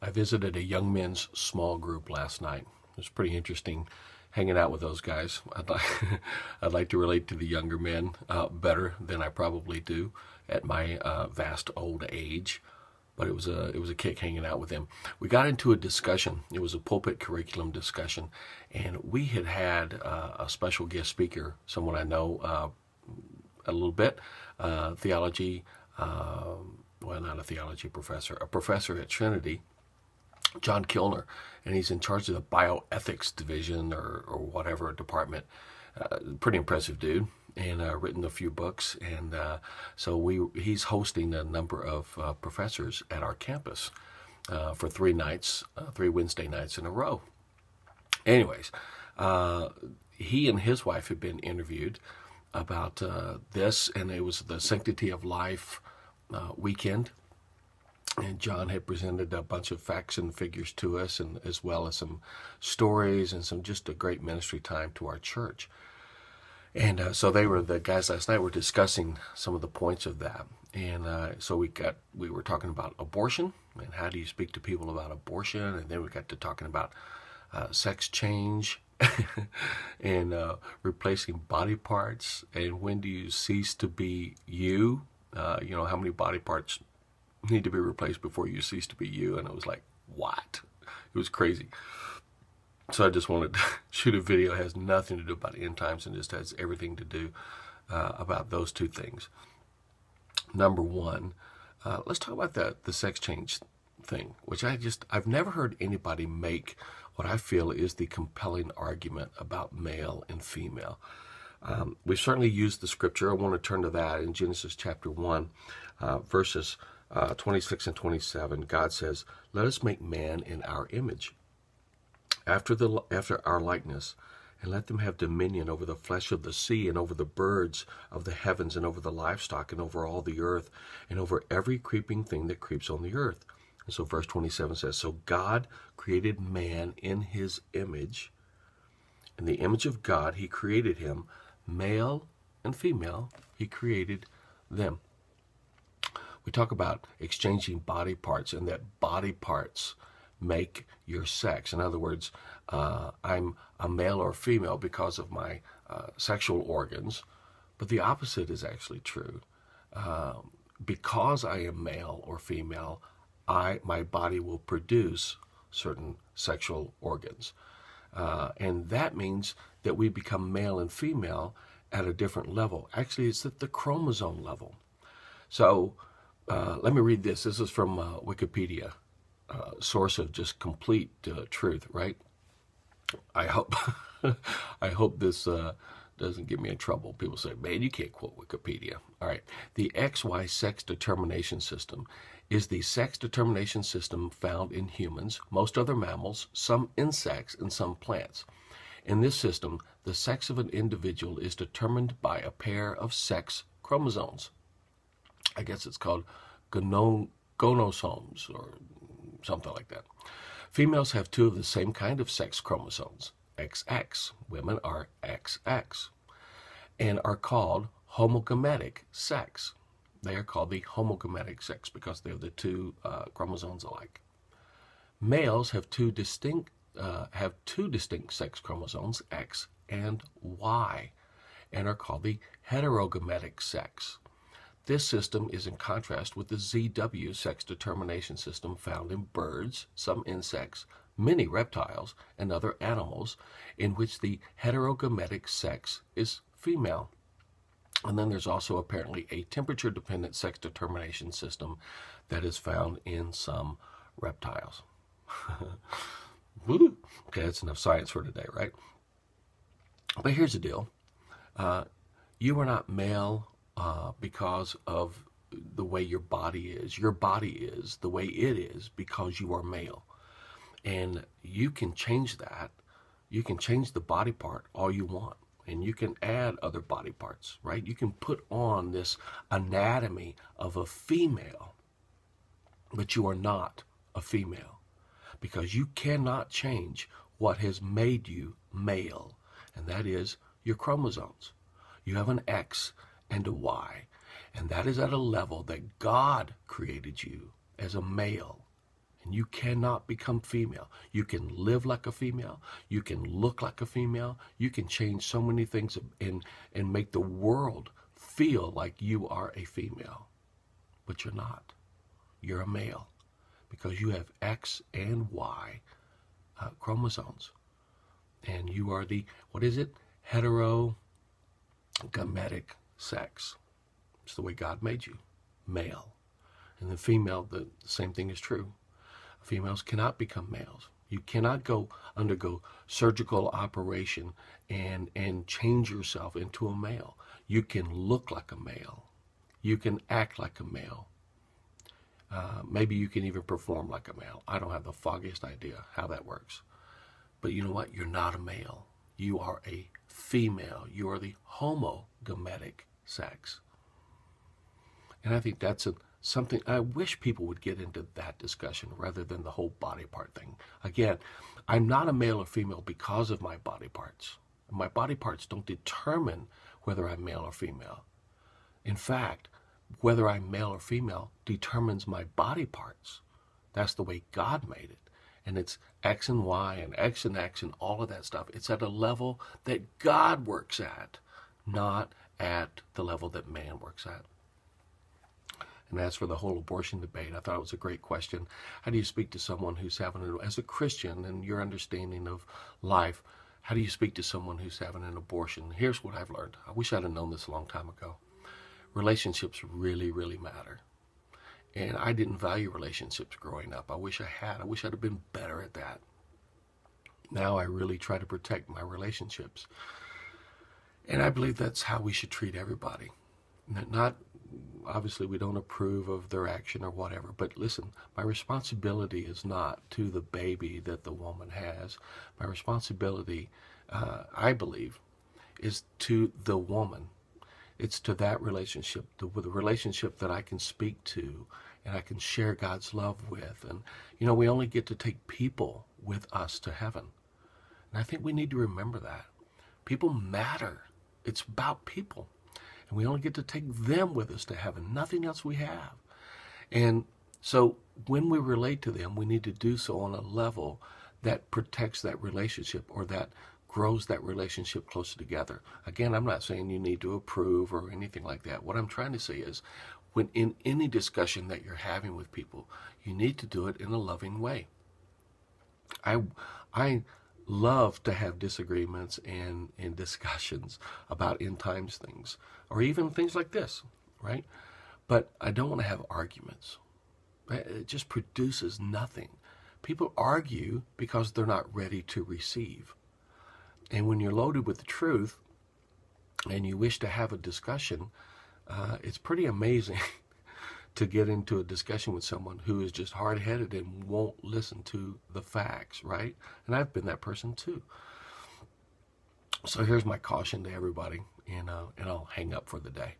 I visited a young men's small group last night. It was pretty interesting hanging out with those guys. I'd like to relate to the younger men better than I probably do at my vast old age. But it was a kick hanging out with them. We got into a discussion. It was a pulpit curriculum discussion, and we had a special guest speaker, someone I know a little bit, theology. Well, not a theology professor, a professor at Trinity, John Kilner, and he's in charge of the bioethics division or whatever department. Pretty impressive dude, and written a few books, and so he's hosting a number of professors at our campus for 3 nights, 3 Wednesday nights in a row. Anyways, he and his wife had been interviewed about this, and it was the Sanctity of Life weekend. And John had presented a bunch of facts and figures to us, and as well as some stories and some just a great ministry time to our church. And so the guys last night were discussing some of the points of that. And so we were talking about abortion and how do you speak to people about abortion. And then we got to talking about sex change and replacing body parts. And when do you cease to be you? How many body parts need to be replaced before you cease to be you? And it was like, what? It was crazy. So I just wanted to shoot a video. It has nothing to do about end times and just has everything to do about those two things. Number one, let's talk about the sex change thing, which I've never heard anybody make what I feel is the compelling argument about male and female. We've certainly used the scripture. I want to turn to that in Genesis chapter 1, verses 26 and 27. God says, "Let us make man in our image, after our likeness, and let them have dominion over the flesh of the sea, and over the birds of the heavens, and over the livestock, and over all the earth, and over every creeping thing that creeps on the earth." And so verse 27 says, "So God created man in his image. In the image of God he created him, male and female he created them." We talk about exchanging body parts, and that body parts make your sex. In other words, I'm a male or female because of my sexual organs, but the opposite is actually true. Because I am male or female, my body will produce certain sexual organs. And that means that we become male and female at a different level. Actually, it's at the chromosome level. So let me read this. This is from Wikipedia. Source of just complete truth, right? I hope I hope this doesn't get me in trouble. People say, "Man, you can't quote Wikipedia." All right. The XY sex determination system is the sex determination system found in humans, most other mammals, some insects, and some plants. In this system, the sex of an individual is determined by a pair of sex chromosomes. I guess it's called gonosomes or something like that. Females have 2 of the same kind of sex chromosomes, XX. Women are XX, and are called homogametic sex. They are called the homogametic sex because they have the 2 chromosomes alike. Males have two distinct sex chromosomes, X and Y, and are called the heterogametic sex. This system is in contrast with the ZW sex determination system found in birds, some insects, many reptiles, and other animals, in which the heterogametic sex is female. And then there's also apparently a temperature-dependent sex determination system that is found in some reptiles. Woo! Okay, that's enough science for today, right? But here's the deal. You are not male because of the way your body is. Your body is the way it is because you are male. And you can change that. You can change the body part all you want. And you can add other body parts, right? You can put on this anatomy of a female, but you are not a female because you cannot change what has made you male, and that is your chromosomes. You have an X and a Y, and that is at a level that God created you as a male. And you cannot become female. You can live like a female. You can look like a female. You can change so many things and make the world feel like you are a female. But you're not. You're a male because you have X and Y chromosomes. And you are the, what is it? Heterogametic sex. It's the way God made you, male. And the female, the same thing is true. Females cannot become males. You cannot undergo surgical operation and change yourself into a male. You can look like a male. You can act like a male. Maybe you can even perform like a male. I don't have the foggiest idea how that works. But you know what? You're not a male. You are a female. You are the homogametic sex. And I think that's something I wish people would get into that discussion rather than the whole body part thing. Again, I'm not a male or female because of my body parts. My body parts don't determine whether I'm male or female. In fact, whether I'm male or female determines my body parts. That's the way God made it. And it's X and Y and X and X and all of that stuff. It's at a level that God works at, not at the level that man works at. And as for the whole abortion debate, I thought it was a great question. How do you speak to someone who's as a Christian and your understanding of life, how do you speak to someone who's having an abortion? Here's what I've learned. I wish I'd have known this a long time ago. Relationships really, really matter. And I didn't value relationships growing up. I wish I had. I wish I'd have been better at that. Now I really try to protect my relationships. And I believe that's how we should treat everybody. Not obviously we don't approve of their action or whatever, but listen, my responsibility is not to the baby that the woman has. My responsibility, I believe, is to the woman. It's to that relationship, the relationship that I can speak to and I can share God's love with. And, you know, we only get to take people with us to heaven. And I think we need to remember that. People matter. It's about people. And we only get to take them with us to heaven, nothing else we have. And so when we relate to them, we need to do so on a level that protects that relationship or that grows that relationship closer together. Again, I'm not saying you need to approve or anything like that. What I'm trying to say is when in any discussion that you're having with people, you need to do it in a loving way. I love to have disagreements and discussions about end times things, or even things like this, right? But I don't want to have arguments. It just produces nothing. People argue because they're not ready to receive. And when you're loaded with the truth and you wish to have a discussion, it's pretty amazing to get into a discussion with someone who is just hard-headed and won't listen to the facts, right? And I've been that person too. So here's my caution to everybody, and I'll hang up for the day.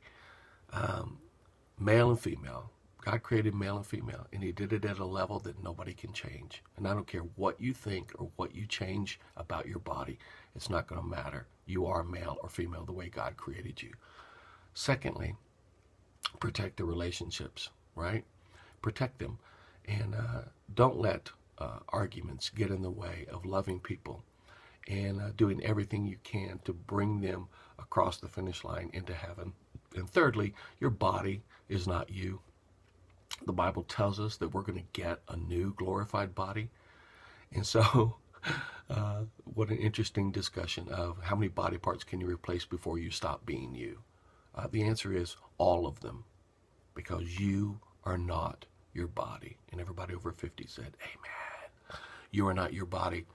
Male and female. God created male and female, and he did it at a level that nobody can change. And I don't care what you think or what you change about your body. It's not going to matter. You are male or female the way God created you. Secondly, protect the relationships, right? Protect them. And don't let arguments get in the way of loving people and doing everything you can to bring them across the finish line into heaven. And thirdly, your body is not you. The Bible tells us that we're going to get a new glorified body. And so what an interesting discussion of how many body parts can you replace before you stop being you. The answer is all of them, because you are not your body. And everybody over 50 said, amen. You are not your body.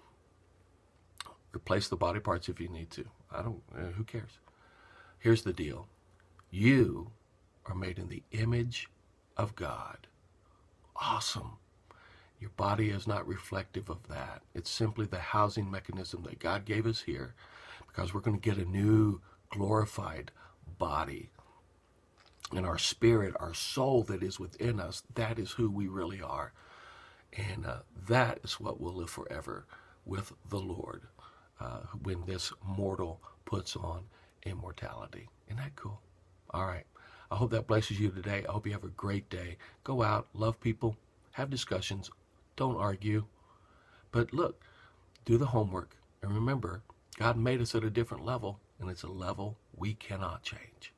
Replace the body parts if you need to. Who cares? Here's the deal. You are made in the image of God. Awesome. Your body is not reflective of that. It's simply the housing mechanism that God gave us here, because we're going to get a new glorified body. And our spirit, our soul that is within us, that is who we really are. And that is what will live forever with the Lord when this mortal puts on immortality. Isn't that cool? All right. I hope that blesses you today. I hope you have a great day. Go out, love people, have discussions, Don't argue. But look, do the homework. And remember, God made us at a different level, and it's a level we cannot change.